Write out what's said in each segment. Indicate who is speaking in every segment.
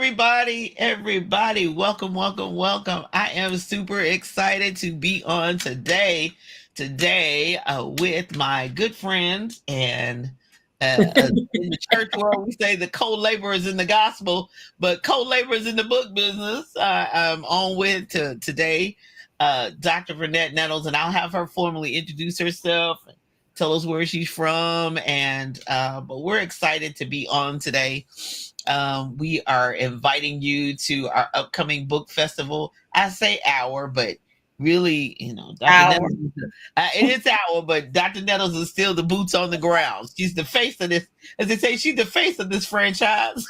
Speaker 1: Everybody. Welcome. I am super excited to be on today with my good friends and in the church world, we say the co-laborers in the gospel, but co-laborers in the book business. I'm on with today, Dr. Vernette Nettles, and I'll have her formally introduce herself, tell us where she's from, and but we're excited to be on today. We are inviting you to our upcoming book festival. I say our, but really, Dr. Nettles, it is our, but Dr. Nettles is still the boots on the ground. She's the face of this, as they say, she's the face of this franchise.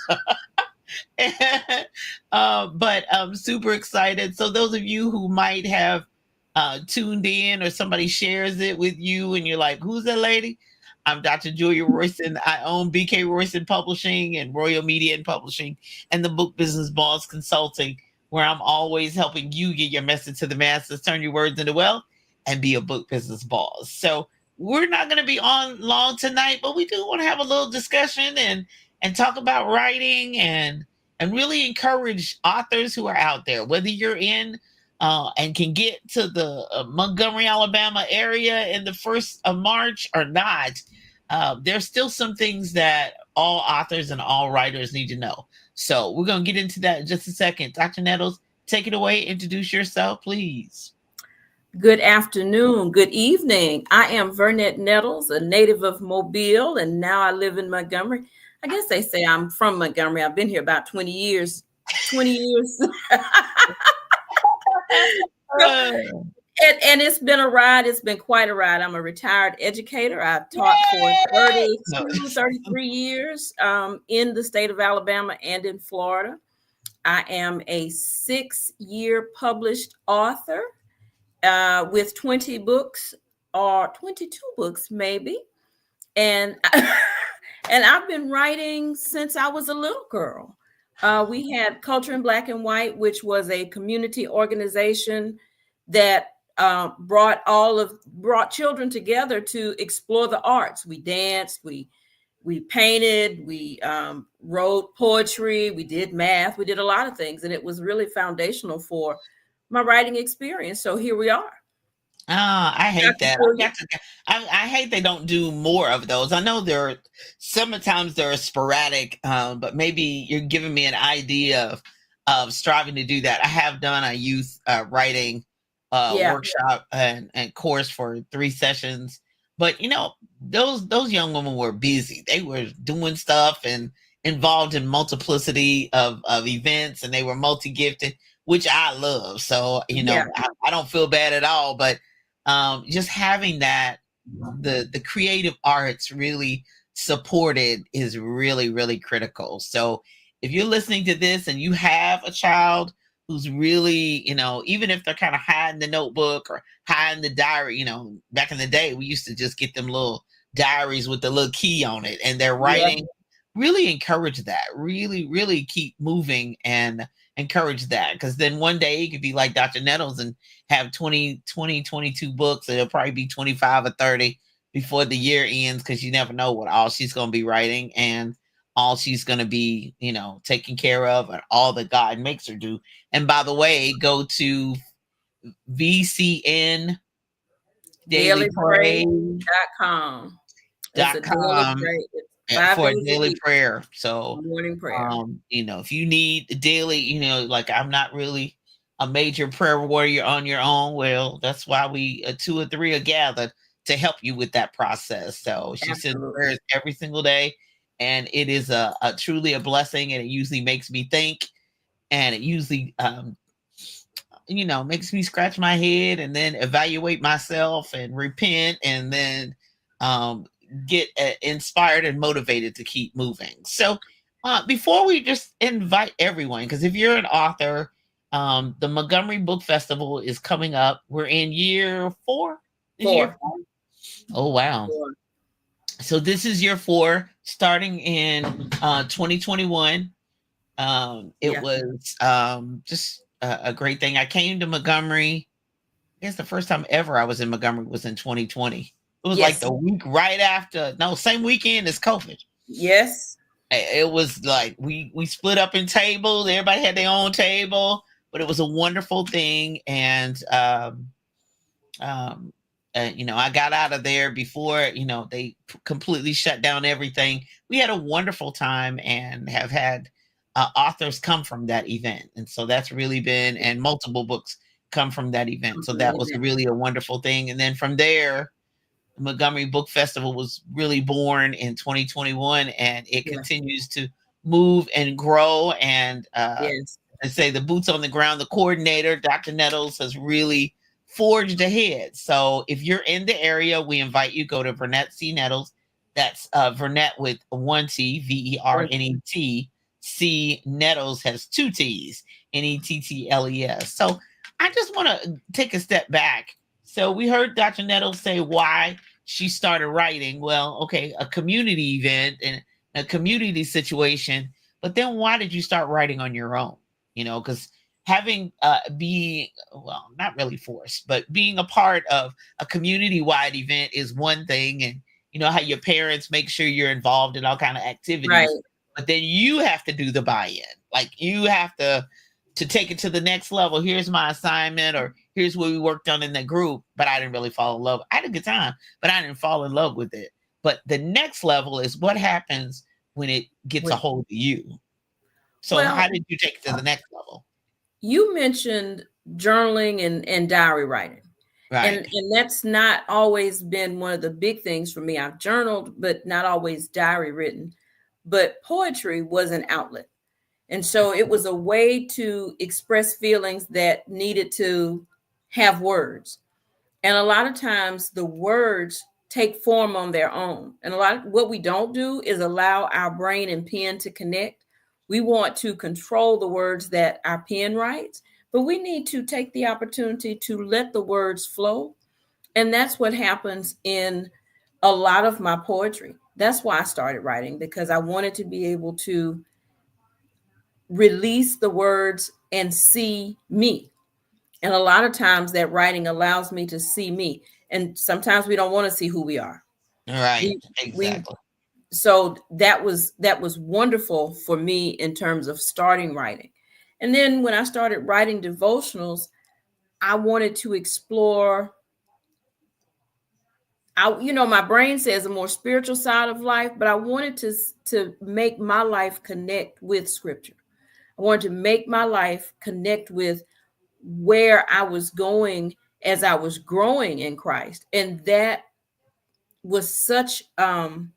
Speaker 1: But I'm super excited. So those of you who might have tuned in or somebody shares it with you and you're like, who's that lady? I'm Dr. Julia Royston. I own BK Royston Publishing and Royal Media and Publishing and the Book Business Boss Consulting, where I'm always helping you get your message to the masses, turn your words into wealth, and be a book business boss. So we're not going to be on long tonight, but we do want to have a little discussion and talk about writing and really encourage authors who are out there, whether you're in and can get to the Montgomery, Alabama area in the 1st of March or not. There's still some things that all authors and all writers need to know. So we're going to get into that in just a second. Dr. Nettles, take it away. Introduce yourself, please.
Speaker 2: Good afternoon. Good evening. I am Vernette Nettles, a native of Mobile, and now I live in Montgomery. I guess they say I'm from Montgomery. I've been here about 20 years. 20 years. And it's been a ride. It's been quite a ride. I'm a retired educator. I've taught for 33 years in the state of Alabama and in Florida. I am a 6-year published author with 20 books or 22 books maybe. And I've been writing since I was a little girl. We had Culture in Black and White, which was a community organization that brought children together to explore the arts. We danced, we painted, we wrote poetry, we did math, we did a lot of things, and it was really foundational for my writing experience. So here we are.
Speaker 1: I hate that. I hate they don't do more of those. I know sometimes they're sporadic, but maybe you're giving me an idea of striving to do that. I have done a youth writing workshop and course for 3 sessions, but those young women were busy. They were doing stuff and involved in multiplicity of events, and they were multi-gifted, which I love. So I don't feel bad at all, but just having that the creative arts really supported is really, really critical. So if you're listening to this and you have a child who's really, even if they're kind of hiding the notebook or hiding the diary, back in the day, we used to just get them little diaries with the little key on it and they're writing, really encourage that, really, really keep moving and encourage that. Because then one day you could be like Dr. Nettles and have 22 books. It'll probably be 25 or 30 before the year ends, because you never know what all she's going to be writing and all she's going to be, taking care of, and all that God makes her do. And by the way, go to VCN
Speaker 2: dailypraise.com
Speaker 1: for a daily prayer. So
Speaker 2: morning prayer.
Speaker 1: If you need the daily, like I'm not really a major prayer warrior on your own. Well, that's why we 2 or 3 are gathered to help you with that process. So she sends prayers every single day. And it is a truly a blessing, and it usually makes me think, and it usually, makes me scratch my head and then evaluate myself and repent, and then get inspired and motivated to keep moving. So before we just invite everyone, because if you're an author, the Montgomery Book Festival is coming up. We're in year 4. Year 4? Oh, wow. 4. So this is year 4, starting in 2021. It was just a great thing. I came to Montgomery. I guess the first time ever I was in Montgomery was in 2020. It was like the week right after. No, same weekend as COVID.
Speaker 2: Yes.
Speaker 1: It was like we split up in tables. Everybody had their own table, but it was a wonderful thing. And um, I got out of there before they completely shut down everything. We had a wonderful time and have had authors come from that event, and so that's really been and multiple books come from that event. So that was really a wonderful thing. And then from there, Montgomery Book Festival was really born in 2021, and it continues to move and grow. And I say the boots on the ground, the coordinator, Dr. Nettles, has really forged ahead. So if you're in the area, we invite you go to Vernett C. Nettles. That's Vernett with one T, Vernet. C. Nettles has two T's, Nettles. So I just want to take a step back. So we heard Dr. Nettles say why she started writing. Well, okay, a community event and a community situation, but then why did you start writing on your own? Because having well, not really forced, but being a part of a community-wide event is one thing, and how your parents make sure you're involved in all kind of activities, right? But then you have to do the buy-in. Like you have to take it to the next level. Here's my assignment, or here's what we worked on in the group, but I didn't really fall in love. I had a good time, but I didn't fall in love with it. But the next level is what happens when it gets a hold of you. So how did you take it to the next level?
Speaker 2: You mentioned journaling and diary writing. Right. And that's not always been one of the big things for me. I've journaled, but not always diary written. But poetry was an outlet. And so it was a way to express feelings that needed to have words. And a lot of times the words take form on their own. And what we don't do is allow our brain and pen to connect. We want to control the words that our pen writes, but we need to take the opportunity to let the words flow. And that's what happens in a lot of my poetry. That's why I started writing, because I wanted to be able to release the words and see me. And a lot of times that writing allows me to see me. And sometimes we don't want to see who we are.
Speaker 1: Right. Exactly.
Speaker 2: So that was wonderful for me in terms of starting writing. And then when I started writing devotionals, I wanted to explore, my brain says a more spiritual side of life, but I wanted to make my life connect with scripture. I wanted to make my life connect with where I was going as I was growing in Christ. And that was such an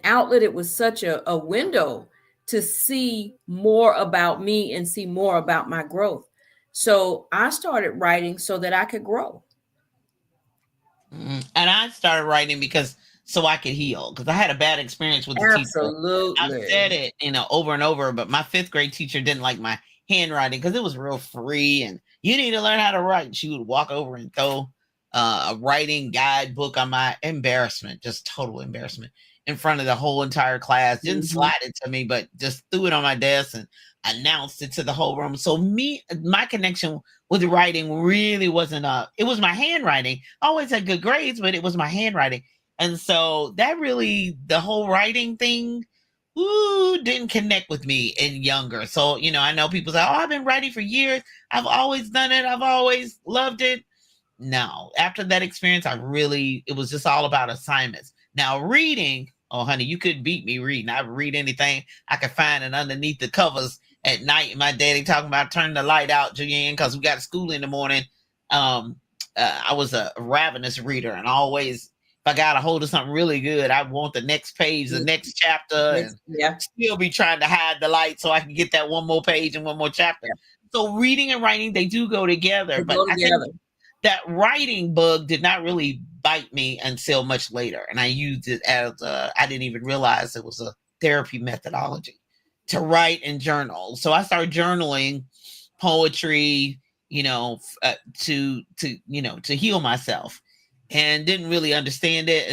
Speaker 2: outlet. It was such a window to see more about me and see more about my growth. So I started writing so that I could grow.
Speaker 1: And I started writing so I could heal, because I had a bad experience with the teacher. I've said it, over and over, but my 5th grade teacher didn't like my handwriting because it was real free and you need to learn how to write. She would walk over and throw a writing guidebook on my just total embarrassment, in front of the whole entire class. Didn't slide it to me, but just threw it on my desk and announced it to the whole room. So my connection with writing really wasn't it was my handwriting. I always had good grades, but it was my handwriting. And so that really, the whole writing thing, didn't connect with me in younger. So, I know people say, oh, I've been writing for years. I've always done it. I've always loved it. No, after that experience, it was just all about assignments. Now reading, oh honey, you couldn't beat me reading. I read anything I could find, and underneath the covers at night, my daddy talking about turning the light out, Julianne, because we got school in the morning. I was a ravenous reader, and always, if I got a hold of something really good, I want the next page, the next chapter, and still be trying to hide the light so I can get that one more page and one more chapter. So reading and writing, they do go together. I think that writing bug did not really bite me until much later. And I used it as I didn't even realize it was a therapy methodology to write and journal. So I started journaling poetry, to heal myself, and didn't really understand it.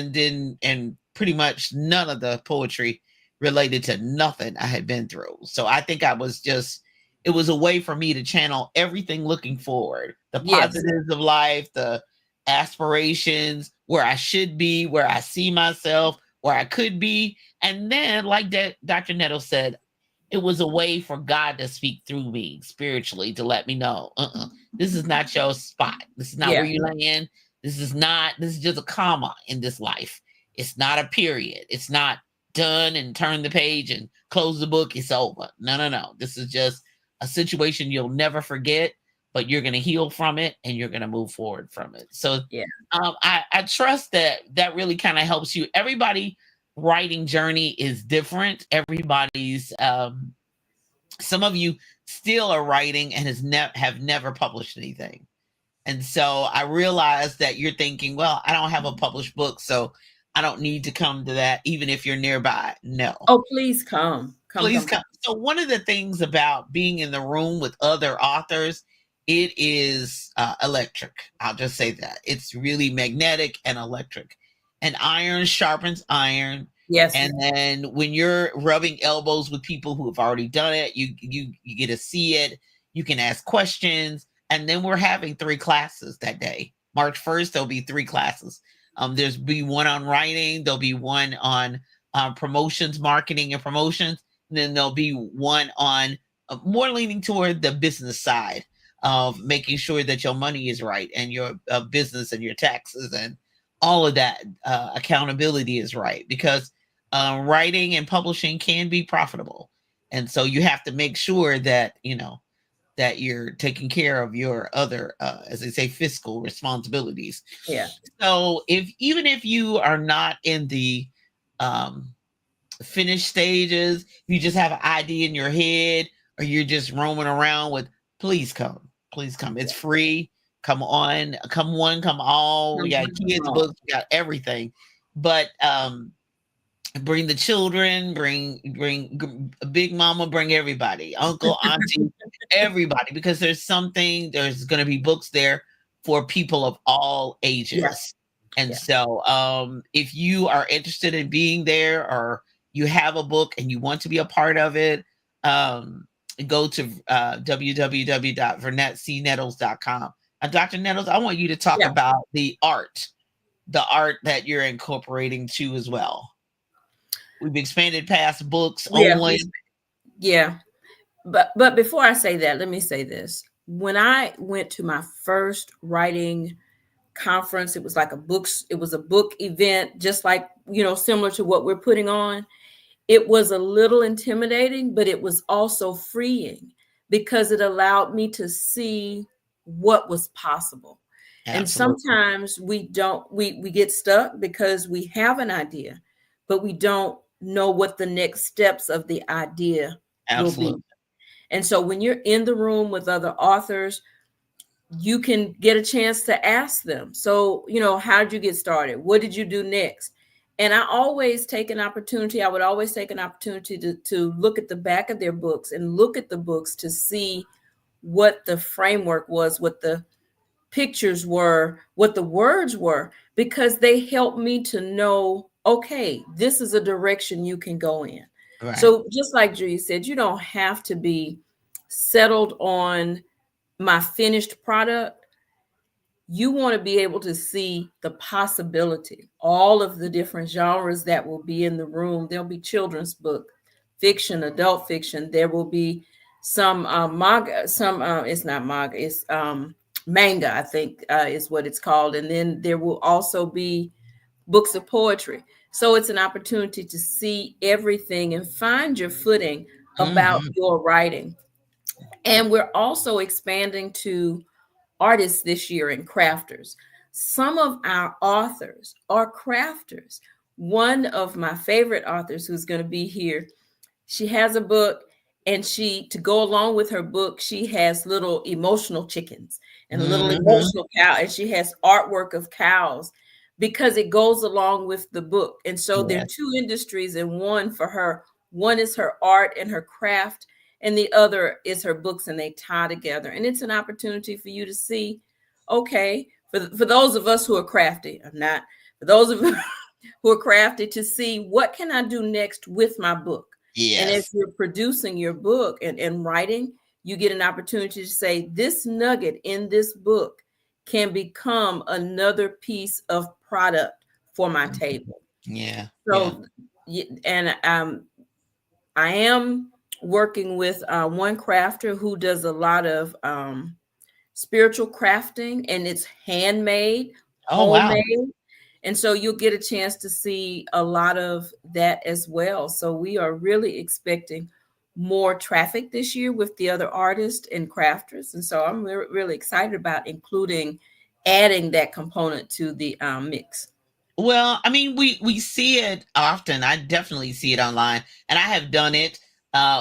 Speaker 1: And pretty much none of the poetry related to nothing I had been through. So I think it was a way for me to channel everything looking forward, the positives of life, the aspirations, where I should be, where I see myself, where I could be. And then, like Dr. Nettle said, it was a way for God to speak through me spiritually to let me know, this is not your spot. This is not where you land. This is just a comma in this life. It's not a period. It's not done and turn the page and close the book. It's over. No. This is just a situation you'll never forget, but you're going to heal from it and you're going to move forward from it. So I trust that really kind of helps you. Everybody writing journey is different. Everybody's some of you still are writing and have never published anything. And so I realize that you're thinking, well, I don't have a published book, so I don't need to come to that, even if you're nearby. No.
Speaker 2: Oh, please come.
Speaker 1: Please come. So one of the things about being in the room with other authors, it is electric. I'll just say that. It's really magnetic and electric. And iron sharpens iron.
Speaker 2: Yes.
Speaker 1: And then when you're rubbing elbows with people who have already done it, you get to see it. You can ask questions. And then we're having 3 classes that day. March 1st, there'll be 3 classes. There's be one on writing. There'll be one on promotions, marketing and promotions. And then there'll be one on more leaning toward the business side of making sure that your money is right and your business and your taxes and all of that accountability is right, because writing and publishing can be profitable. And so you have to make sure that, that you're taking care of your other, as they say, fiscal responsibilities.
Speaker 2: Yeah.
Speaker 1: So even if you are not in the finished stages, you just have an idea in your head, or you're just roaming around with, please come. It's free. Come on, come one, come all. We got kids' books, we got everything. But bring the children, bring big mama, bring everybody, uncle, auntie, everybody, because there's going to be books there for people of all ages.
Speaker 2: Yes.
Speaker 1: And so if you are interested in being there, or you have a book and you want to be a part of it, go to www.vernettcnettles.com. Dr. Nettles, I want you to talk about the art that you're incorporating too as well. We've expanded past books only.
Speaker 2: Yeah. But before I say that, let me say this. When I went to my first writing conference, it was like a book event, just like, similar to what we're putting on. It was a little intimidating, but it was also freeing because it allowed me to see what was possible. Absolutely. And sometimes we get stuck because we have an idea, but we don't know what the next steps of the idea will be. And so when you're in the room with other authors, you can get a chance to ask them. So, how did you get started? What did you do next? And I would always take an opportunity to look at the back of their books and look at the books to see what the framework was, what the pictures were, what the words were, because they helped me to know, okay, this is a direction you can go in. Right. So just like Julia said, you don't have to be settled on my finished product. You want to be able to see the possibility, all of the different genres that will be in the room. There'll be children's book, fiction, adult fiction. There will be some manga, it's not manga, it's manga, I think is what it's called. And then there will also be books of poetry. So it's an opportunity to see everything and find your footing about your writing. And we're also expanding to artists this year and crafters. Some of our authors are crafters. One of my favorite authors who's going to be here, she has a book, and to go along with her book, she has little emotional chickens and a little emotional cow, and she has artwork of cows because it goes along with the book. And so there are 2 industries in one for her. One is her art and her craft, and the other is her books, and they tie together. And it's an opportunity for you to see, okay, for those of us who are crafty, for those of you who are crafty, to see what can I do next with my book. Yes. And as you're producing your book and writing, you get an opportunity to say, this nugget in this book can become another piece of product for my table.
Speaker 1: Yeah. Yeah.
Speaker 2: So, and I am working with one crafter who does a lot of spiritual crafting, and it's handmade,
Speaker 1: Oh, wow.
Speaker 2: homemade. And so you'll get a chance to see a lot of that as well. So we are really expecting more traffic this year with the other artists and crafters. And so I'm really excited about adding that component to the mix.
Speaker 1: Well, I mean, we see it often. I definitely see it online, and I have done it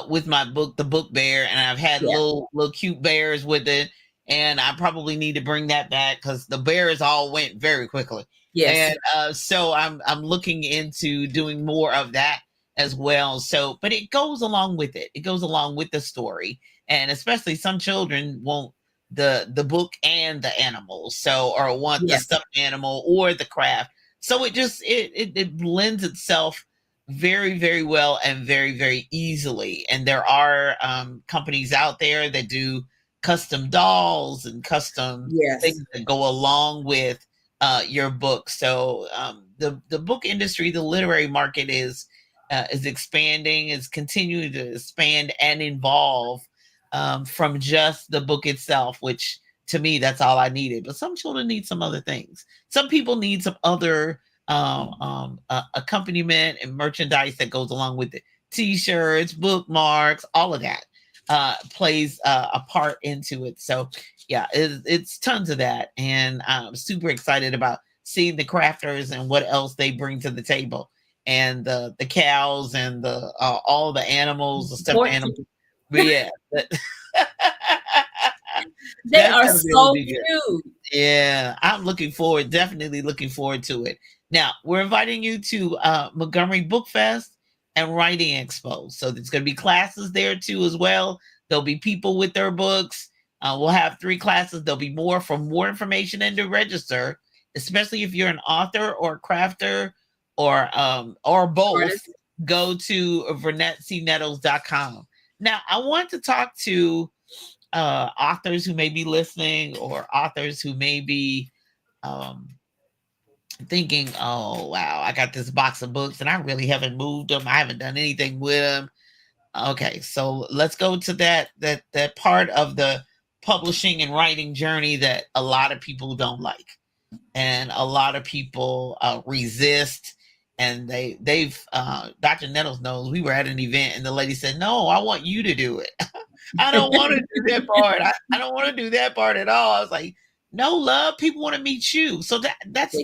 Speaker 1: with my book, The Book Bear, and I've had
Speaker 2: Yeah.
Speaker 1: little cute bears with it. And I probably need to bring that back because the bears all went very quickly.
Speaker 2: Yes.
Speaker 1: And so I'm looking into doing more of that as well. So, but it goes along with it. It goes along with the story, and especially some children want the book and the animals, so or want the
Speaker 2: Yes.
Speaker 1: stuffed animal or the craft, so it just it blends itself very, very well and very, very easily. And there are companies out there that do custom dolls and custom
Speaker 2: Yes.
Speaker 1: things that go along with your book. So the book industry, the literary market is expanding, is continuing to expand and evolve from just the book itself, which to me, that's all I needed. But some children need some other things. Some people need some other accompaniment and merchandise that goes along with it. T-shirts, bookmarks, all of that plays a part into it. So yeah, it's tons of that. And I'm super excited about seeing the crafters and what else they bring to the table. And the cows and the all the animals, the stuffed animals. But yeah,
Speaker 2: they
Speaker 1: that's
Speaker 2: are
Speaker 1: gonna really
Speaker 2: so
Speaker 1: be good.
Speaker 2: cute.
Speaker 1: Yeah, I'm looking forward, definitely looking forward to it. Now, we're inviting you to Montgomery Book Fest and Writing Expo. So there's going to be classes there too as well. There'll be people with their books. We'll have 3 classes. There'll be more. For more information and to register, especially if you're an author or a crafter or both,
Speaker 2: Artist.
Speaker 1: go to VernetteCnettles.com. Now, I want to talk to authors who may be listening or authors who may be um, thinking, oh, wow, I got this box of books and I really haven't moved them. I haven't done anything with them. Okay, so let's go to that part of the publishing and writing journey that a lot of people don't like, and a lot of people resist. And they've Dr. Nettles knows, we were at an event and the lady said, no, I want you to do it. I don't want to do that part. I don't want to do that part at all. I was like, no, love, people want to meet you. So that's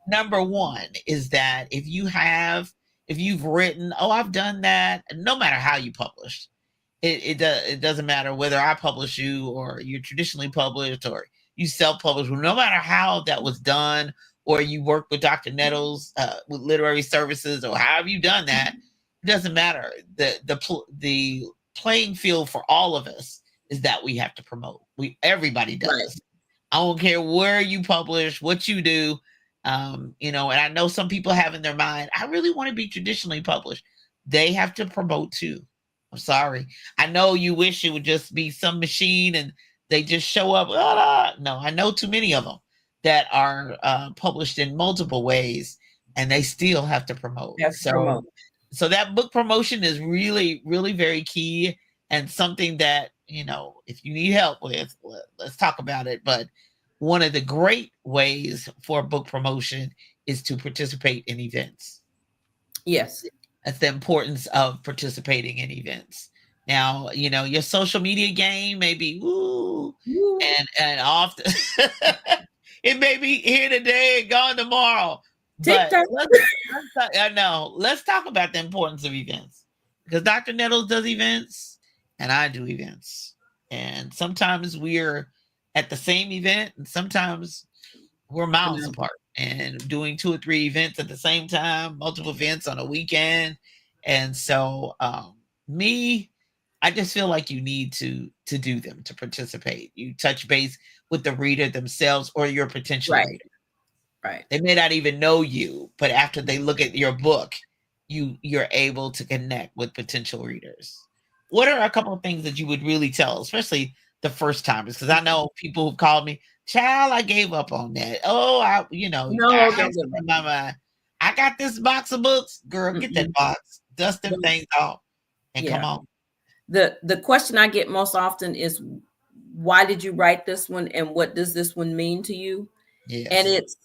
Speaker 1: number one, is that if you've written, oh, I've done that, no matter how you published, it doesn't matter whether I publish you or you're traditionally published or you self-publish, no matter how that was done, or you work with Dr. Nettles with literary services, or however you done that, it doesn't matter. The playing field for all of us is that we have to promote. Everybody does. Right. I don't care where you publish, what you do. And I know some people have in their mind, I really want to be traditionally published. They have to promote too. I'm sorry. I know you wish it would just be some machine and they just show up. No, I know too many of them that are published in multiple ways and they still have to promote. So that book promotion is really, really very key, and something that, if you need help with, let's talk about it. But one of the great ways for book promotion is to participate in events.
Speaker 2: Yes.
Speaker 1: That's the importance of participating in events. Now, your social media game may be and often it may be here today and gone tomorrow. But let's talk about the importance of events, because Dr. Nettles does events and I do events. And sometimes we're at the same event and sometimes we're miles apart and doing 2 or 3 events at the same time, multiple events on a weekend. And so I just feel like you need to do them, to participate. You touch base with the reader themselves or your potential reader.
Speaker 2: Right.
Speaker 1: They may not even know you, but after they look at your book, you're able to connect with potential readers. What are a couple of things that you would really tell, especially the first timers? Because I know people who've called me, child, I gave up on that. Oh, I I got this box of books. Girl, get that box, dust them things off, and come on.
Speaker 2: The question I get most often is, why did you write this one, and what does this one mean to you?
Speaker 1: Yes.
Speaker 2: And it's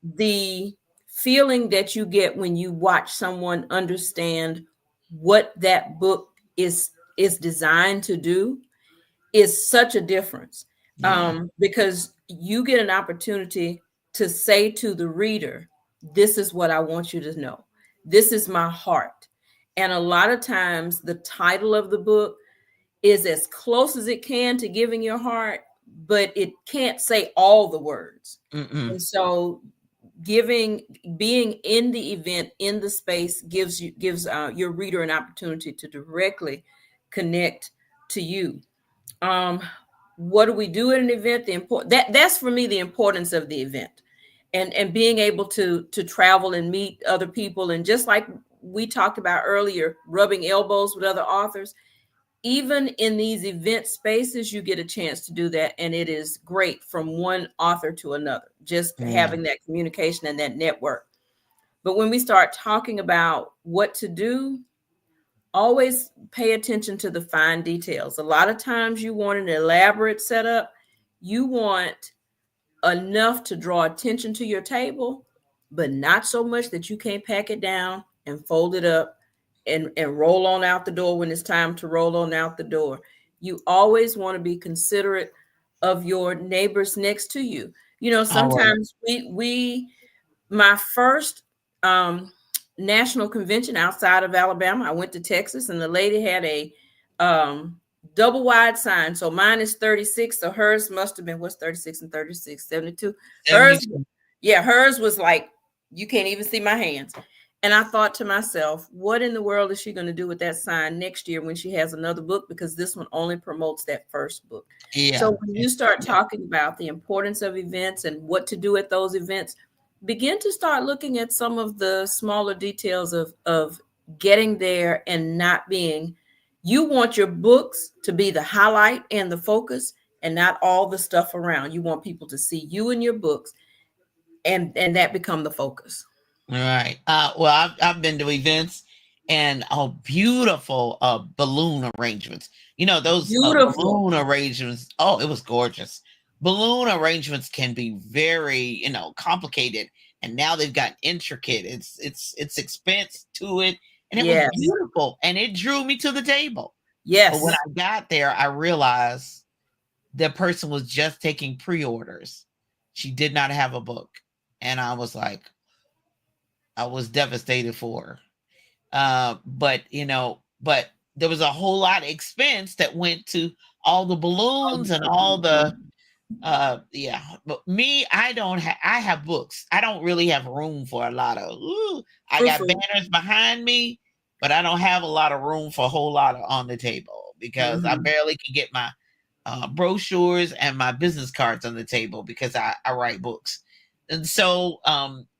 Speaker 2: the feeling that you get when you watch someone understand what that book is designed to do is such a difference. Because you get an opportunity to say to the reader, this is what I want you to know. This is my heart. And a lot of times the title of the book is as close as it can to giving your heart, but it can't say all the words. And so being in the event, in the space, gives your reader an opportunity to directly connect to you. What do we do at an event? That's for me the importance of the event, and being able to travel and meet other people, and just like we talked about earlier, rubbing elbows with other authors. Even in these event spaces, you get a chance to do that, and it is great from one author to another, just having that communication and that network. But when we start talking about what to do, always pay attention to the fine details. A lot of times you want an elaborate setup. You want enough to draw attention to your table, but not so much that you can't pack it down and fold it up and roll on out the door when it's time to roll on out the door. You always want to be considerate of your neighbors next to you. You know, sometimes my first national convention outside of Alabama, I went to Texas, and the lady had a double wide sign. So mine is 36. So hers must have been, what's 36 and 36? 72. Hers was like, you can't even see my hands. And I thought to myself, what in the world is she going to do with that sign next year when she has another book? Because this one only promotes that first book. So when you start talking about the importance of events and what to do at those events, begin to start looking at some of the smaller details of getting there and not being, you want your books to be the highlight and the focus and not all the stuff around. You want people to see you and your books and that become the focus.
Speaker 1: All right. Well, I've been to events and beautiful balloon arrangements. You know, those balloon arrangements. Oh, it was gorgeous. Balloon arrangements can be very, complicated, and now they've got intricate. It's expense to it, and it was beautiful, and it drew me to the table. But when I got there, I realized the person was just taking pre-orders. She did not have a book, and I was like, I was devastated for her. But there was a whole lot of expense that went to all the balloons and all the but me, I have books. I don't really have room for a lot of I got banners behind me, but I don't have a lot of room for a whole lot on the table because I barely can get my brochures and my business cards on the table because I write books. And so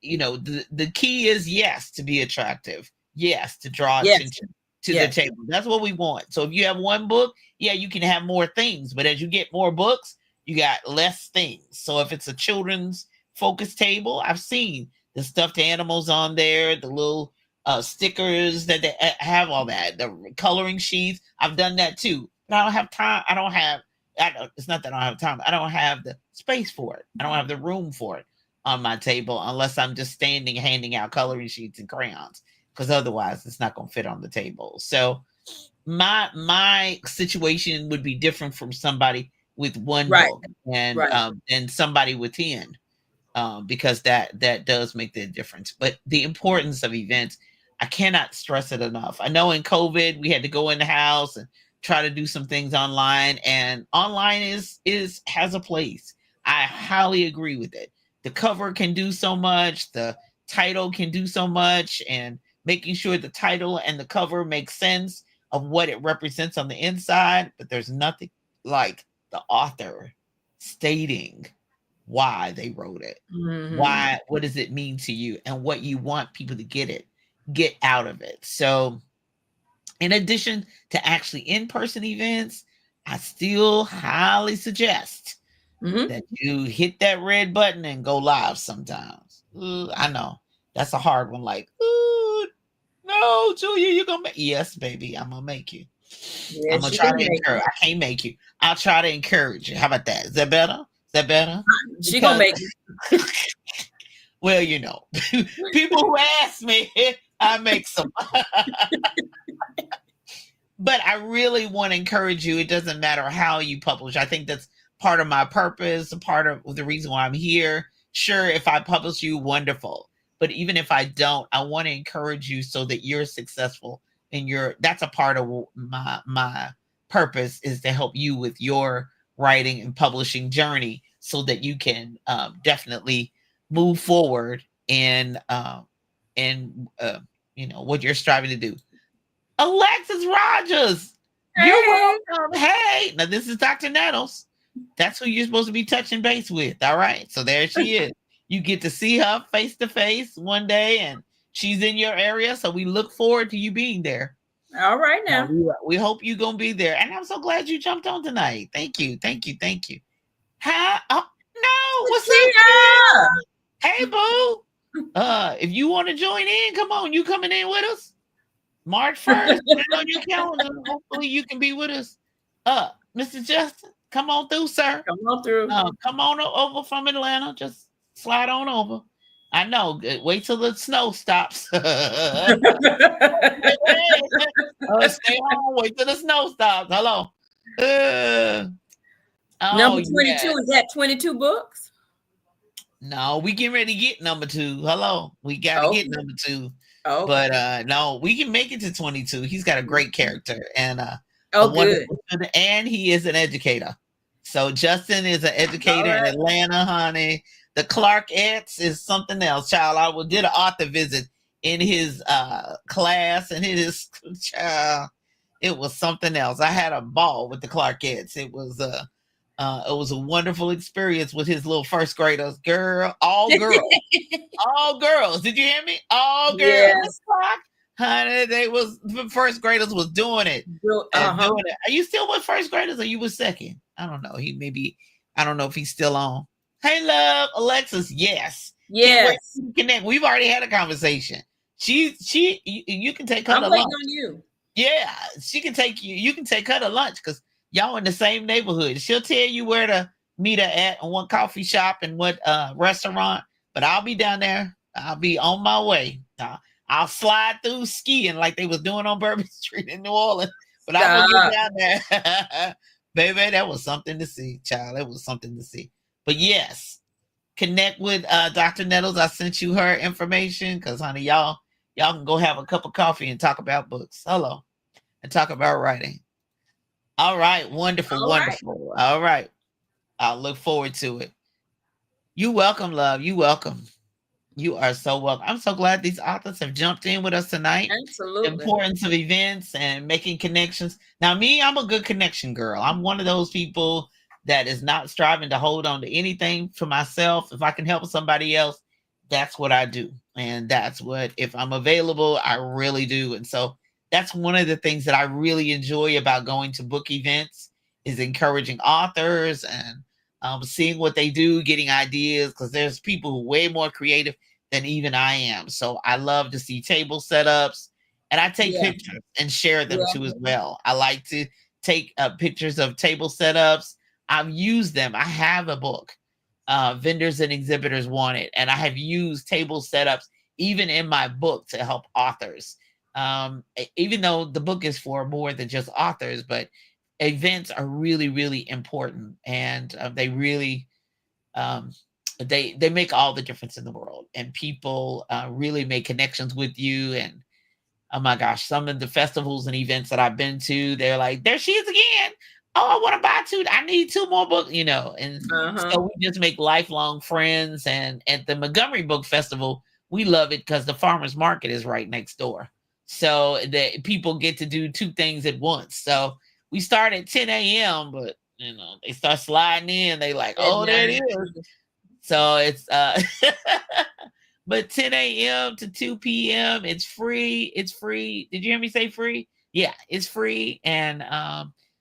Speaker 1: the key is, yes, to be attractive, yes, to draw attention to the table. That's what we want. So if you have one book, you can have more things, but as you get more books, you got less things. So if it's a children's focus table, I've seen the stuffed animals on there, the little stickers that they have, all that, the coloring sheets. I've done that too, but I don't have time. It's not that I don't have time. I don't have the space for it. I don't have the room for it on my table unless I'm just standing handing out coloring sheets and crayons, because otherwise it's not going to fit on the table. So my situation would be different from somebody with one book and somebody with 10, because that does make the difference. But the importance of events, I cannot stress it enough. I know in COVID we had to go in the house and try to do some things online, and online has a place. I highly agree with it. The cover can do so much, the title can do so much, and making sure the title and the cover make sense of what it represents on the inside. But there's nothing like the author stating why they wrote it. Why, what does it mean to you, and what you want people to get out of it. So in addition to actually in-person events, I still highly suggest that you hit that red button and go live sometimes. I know That's a hard one. Like, ooh, no, Julia, you're gonna make. Yes, baby, I'm gonna make you. I'm
Speaker 2: Yes,
Speaker 1: gonna
Speaker 2: you
Speaker 1: try
Speaker 2: can
Speaker 1: to
Speaker 2: make
Speaker 1: encourage.
Speaker 2: it.
Speaker 1: I can't make you. I'll try to encourage you. How about that? Is that better? Is that better?
Speaker 2: She gonna
Speaker 1: Because,
Speaker 2: make it.
Speaker 1: well, people who ask me, I make some. But I really want to encourage you. It doesn't matter how you publish. I think that's part of my purpose, a part of the reason why I'm here. Sure, if I publish you, wonderful. But even if I don't, I want to encourage you so that you're successful and that's a part of my purpose, is to help you with your writing and publishing journey so that you can definitely move forward in what you're striving to do. Alexis Rogers, you're
Speaker 2: Hey.
Speaker 1: welcome. Hey, now this is Dr. Nettles. That's who you're supposed to be touching base with. All right. So there she is. You get to see her face to face one day, and she's in your area. So we look forward to you being there.
Speaker 2: All right now.
Speaker 1: We hope you're going to be there. And I'm so glad you jumped on tonight. Thank you. Thank you. Thank you. Hi. Oh, no. What's up? Hey, boo. If you want to join in, come on. You coming in with us? March 1st, put it on your calendar. Hopefully you can be with us. Mr. Justin, come on through, sir.
Speaker 2: Come on through.
Speaker 1: Come on over from Atlanta. Just slide on over. I know. Wait till the snow stops. Stay home. Wait till the snow stops. Hello.
Speaker 2: Number 22, is that 22 books?
Speaker 1: No, we getting ready to get number 2. Hello. We got to get number 2.
Speaker 2: Oh,
Speaker 1: but no, we can make it to 22. He's got a great character and
Speaker 2: good.
Speaker 1: And he is an educator. So Justin is an educator in Atlanta, honey. The Clarkettes is something else, child. I did an author visit in his class, and it was something else. I had a ball with the Clarkettes. It was a wonderful experience with his little first graders. All girls. All girls. Did you hear me? All girls.
Speaker 2: Yes.
Speaker 1: Honey, the first graders was doing it. Doing it. Are you still with first graders or you was second? I don't know. I don't know if he's still on. Hey, love, Alexis. Yes.
Speaker 2: Yes.
Speaker 1: Connect. We've already had a conversation. You can take her
Speaker 2: to lunch.
Speaker 1: I'm
Speaker 2: waiting on you.
Speaker 1: Yeah, she can take you. You can take her to lunch because y'all in the same neighborhood. She'll tell you where to meet her at and what coffee shop and what restaurant. But I'll be down there. I'll be on my way. I'll slide through skiing like they was doing on Bourbon Street in New Orleans. But I will get down there. Baby, that was something to see, child. It was something to see. But yes, connect with Dr. Nettles. I sent you her information because, honey, y'all can go have a cup of coffee and talk about books. Hello. And talk about writing. All right. Wonderful. Wonderful. Right. All right. I'll look forward to it. You welcome, love. You welcome. You are so welcome. I'm so glad these authors have jumped in with us tonight.
Speaker 2: Absolutely.
Speaker 1: The importance of events and making connections. Now, me, I'm a good connection girl. I'm one of those people that is not striving to hold on to anything for myself. If I can help somebody else, that's what I do. And that's what, if I'm available, I really do. And so that's one of the things that I really enjoy about going to book events, is encouraging authors and seeing what they do, getting ideas, because there's people who are way more creative than even I am. So I love to see table setups, and I take pictures and share them too as well. I like to take pictures of table setups. I've used them. I have a book, Vendors and Exhibitors Want It, and I have used table setups even in my book to help authors. Even though the book is for more than just authors, but events are really, really important, and they really they make all the difference in the world, and people really make connections with you. And oh my gosh, some of the festivals and events that I've been to, they're like, there she is again. Oh, I want to buy 2. I need 2 more books, and so we just make lifelong friends. And at the Montgomery Book Festival, we love it because the farmers market is right next door, so that people get to do 2 things at once. So we start at 10 a.m., but they start sliding in. They like, oh, there it is. So it's but 10 a.m. to 2 p.m. it's free. It's free. Did you hear me say free? Yeah, it's free. And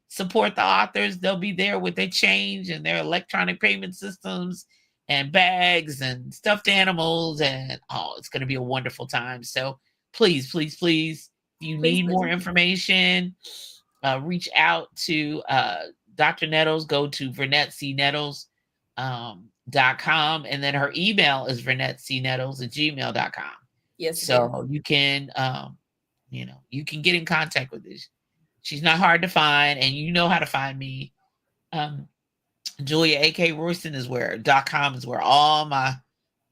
Speaker 1: support the authors. They'll be there with their change and their electronic payment systems. and bags and stuffed animals, and it's going to be a wonderful time. So please, please, please, if you need more information, reach out to Dr. Nettles. Go to VernetteCNettles.com, and then her email is VernetteCNettles@gmail.com.
Speaker 2: Yes.
Speaker 1: So you can, you can get in contact with this. She's not hard to find, and you know how to find me. Julia A.K. Royston is .com is where all my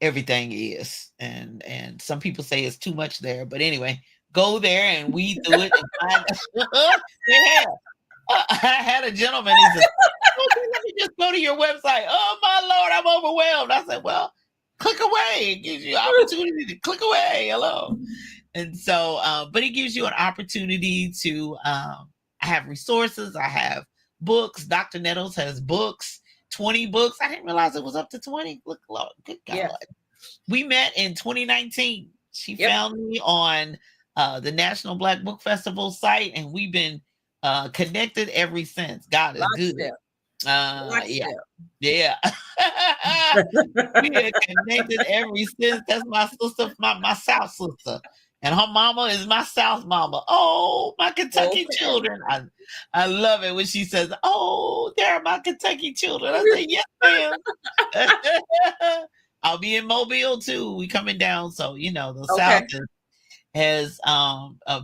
Speaker 1: everything is. And some people say it's too much there. But anyway, go there and weed through it and find yeah. I had a gentleman, he said, okay, let me just go to your website. Oh my Lord, I'm overwhelmed. I said, well, click away. It gives you an opportunity to click away. Hello. And so, but it gives you an opportunity to I have resources, I have books. Dr. Nettles has books, 20 books. I didn't realize it was up to 20. Look, Lord, good God. Yeah. We met in 2019. She found me on the National Black Book Festival site, and we've been connected ever since. God is good. Yeah. We are connected ever since. That's my sister, my South sister. And her mama is my South mama. Oh, my Kentucky children. I love it when she says, oh, they're my Kentucky children. I say, yes, ma'am. I'll be in Mobile too. We coming down. So, the South has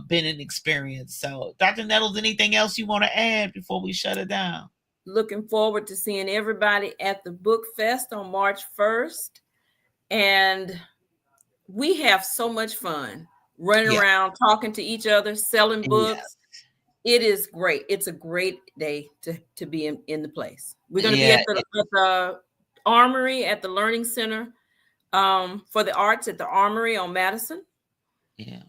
Speaker 1: been an experience. So, Dr. Nettles, anything else you want to add before we shut it down?
Speaker 2: Looking forward to seeing everybody at the Book Fest on March 1st. And we have so much fun running around, talking to each other, selling books. It is great. It's a great day to be in the place. We're going to be at the Armory, at the Learning Center for the Arts at the Armory on Madison.
Speaker 1: Yeah.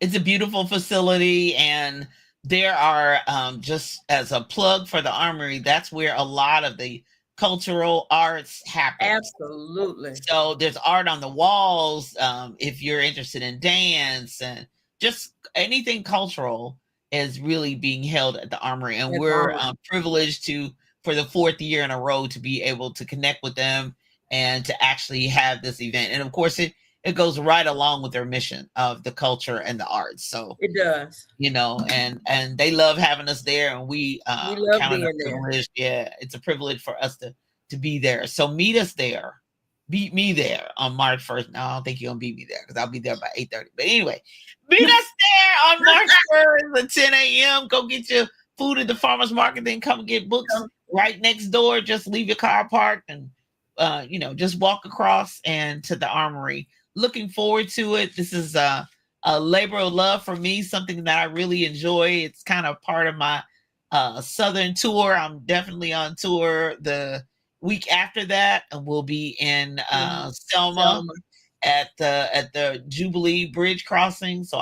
Speaker 1: It's a beautiful facility, and there are, just as a plug for the Armory, that's where a lot of the cultural arts happen.
Speaker 2: Absolutely.
Speaker 1: So there's art on the walls. If you're interested in dance and just anything cultural is really being held at the Armory. And we're privileged for the 4th year in a row, to be able to connect with them and to actually have this event. And of course, it goes right along with their mission of the culture and the arts. So
Speaker 2: it does,
Speaker 1: and they love having us there, and we
Speaker 2: love being there.
Speaker 1: Yeah, it's a privilege for us to be there. So meet us there. Beat me there on March 1st. No, I don't think you're gonna beat me there, because I'll be there by 8:30. But anyway, meet us there on March 1st at 10 a.m. Go get your food at the farmers market, then come and get books right next door. Just leave your car parked and just walk across and to the Armory. Looking forward to it. This is a labor of love for me, something that I really enjoy. It's kind of part of my Southern tour. I'm definitely on tour the week after that, and we'll be in Selma at the Jubilee Bridge crossing. So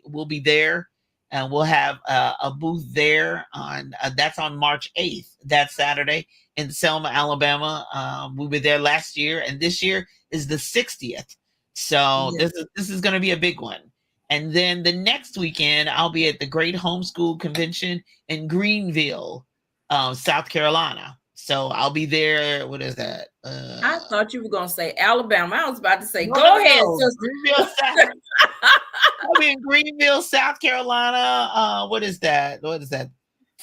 Speaker 1: we'll be there, and we'll have a booth there on that's on March 8th, that Saturday in Selma, Alabama. We were there last year, and this year is the 60th. So this is going to be a big one. And then the next weekend, I'll be at the Great Homeschool Convention in Greenville, South Carolina. So I'll be there. What is that?
Speaker 2: I thought you were going to say Alabama. I was about to say, go ahead, sister.
Speaker 1: I'll be in Greenville, South Carolina. What is that? 13th,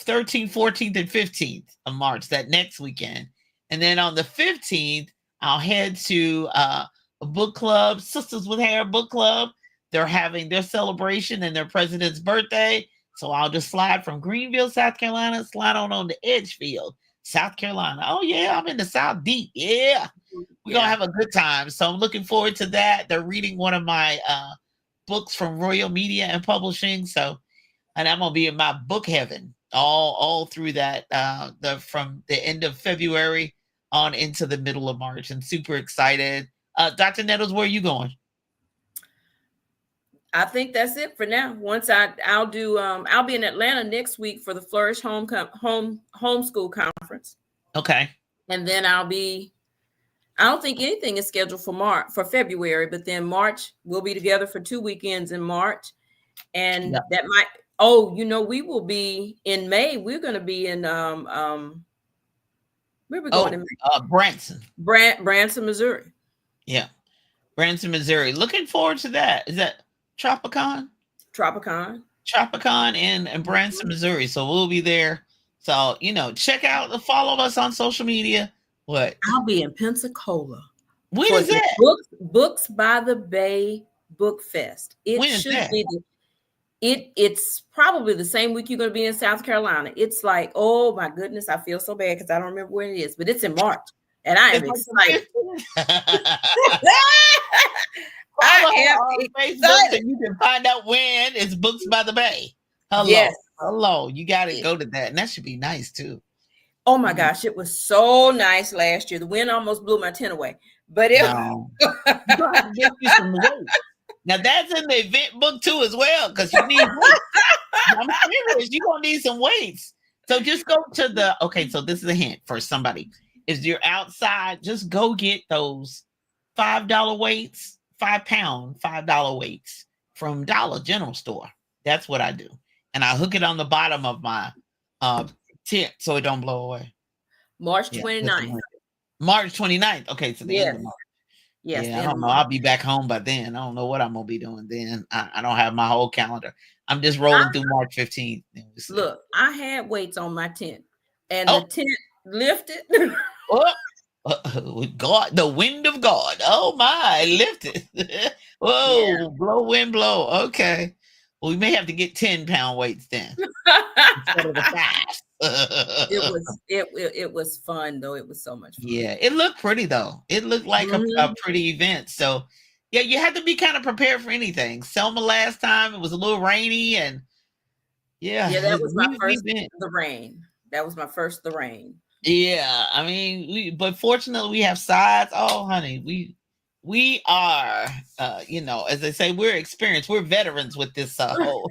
Speaker 1: 14th, and 15th of March, that next weekend. And then on the 15th, I'll head to a book club, Sisters with Hair book club. They're having their celebration and their president's birthday. So I'll just slide from Greenville, South Carolina, slide on to Edgefield, South Carolina. Oh yeah, I'm in the South deep. Yeah. We're going to have a good time. So I'm looking forward to that. They're reading one of my books from Royal Media and Publishing. So, and I'm going to be in my book heaven all through that, from the end of February on into the middle of March, and super excited. Dr. Nettles, where are you going?
Speaker 2: I think that's it for now. Once I'll be in Atlanta next week for the Flourish Homeschool Conference.
Speaker 1: Okay.
Speaker 2: And then I don't think anything is scheduled for February, but then March we'll be together for 2 weekends in March. And that might, we will be in May. We're going to be in, we're Where we going?
Speaker 1: Branson.
Speaker 2: Branson, Missouri.
Speaker 1: Yeah. Branson, Missouri. Looking forward to that. Is that Tropicon? Tropicon in Branson, Missouri. So we'll be there. So, check out, follow us on social media. What?
Speaker 2: I'll be in Pensacola.
Speaker 1: When is that?
Speaker 2: Books by the Bay Book Fest.
Speaker 1: When is that?
Speaker 2: It's probably the same week you're going to be in South Carolina. It's like, oh my goodness, I feel so bad because I don't remember when it is, but it's in March, and I am excited.
Speaker 1: I am excited. So you can find out when it's Books by the Bay. Hello, yes. Hello. You got to go to that, and that should be nice too.
Speaker 2: Oh my gosh, it was so nice last year. The wind almost blew my tent away, but it.
Speaker 1: No. You got to get you some weight. Now that's in the event book too as well, because you need weights. I'm serious. You're gonna need some weights. So just go to so this is a hint for somebody. If you're outside, just go get those $5 weights, £5 $5 weights from Dollar General Store. That's what I do. And I hook it on the bottom of my tent so it don't blow away.
Speaker 2: March 29th.
Speaker 1: March 29th. Okay, so the end of March.
Speaker 2: Yes,
Speaker 1: I don't know. I'll be back home by then. I don't know what I'm gonna be doing then. I don't have my whole calendar. I'm just rolling through March 15th.
Speaker 2: Look, I had weights on my tent, and the tent lifted.
Speaker 1: God, the wind of God. Oh my, lifted. Whoa, blow, wind, blow. Okay. Well, we may have to get 10-pound weights then instead of the 5.
Speaker 2: It was fun though. It was so much fun.
Speaker 1: Yeah, it looked pretty though. It looked like a pretty event. So yeah, you had to be kind of prepared for anything. Selma last time, it was a little rainy, and
Speaker 2: that was my first event. The rain. That was my first the rain.
Speaker 1: Yeah, I mean, but fortunately we have sides. Oh honey, we are as they say, we're experienced, we're veterans with this whole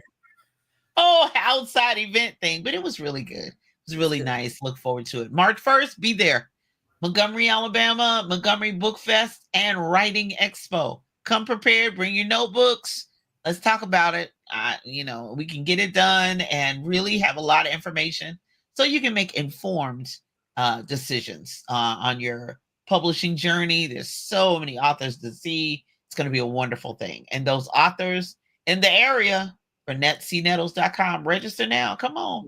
Speaker 1: outside event thing, but it was really good. It was really nice. Look forward to it. March 1st, be there. Montgomery, Alabama, Montgomery Book Fest and Writing Expo. Come prepared, bring your notebooks. Let's talk about it. We can get it done and really have a lot of information so you can make informed decisions on your publishing journey. There's so many authors to see. It's going to be a wonderful thing. And those authors in the area, BurnettCnettles.com. Register now. Come on.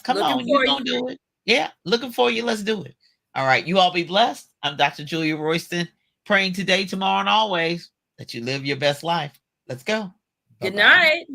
Speaker 1: You're going to do it. Yeah. Looking for you. Let's do it. All right. You all be blessed. I'm Dr. Julia Royston, praying today, tomorrow, and always that you live your best life. Let's go.
Speaker 2: Good night.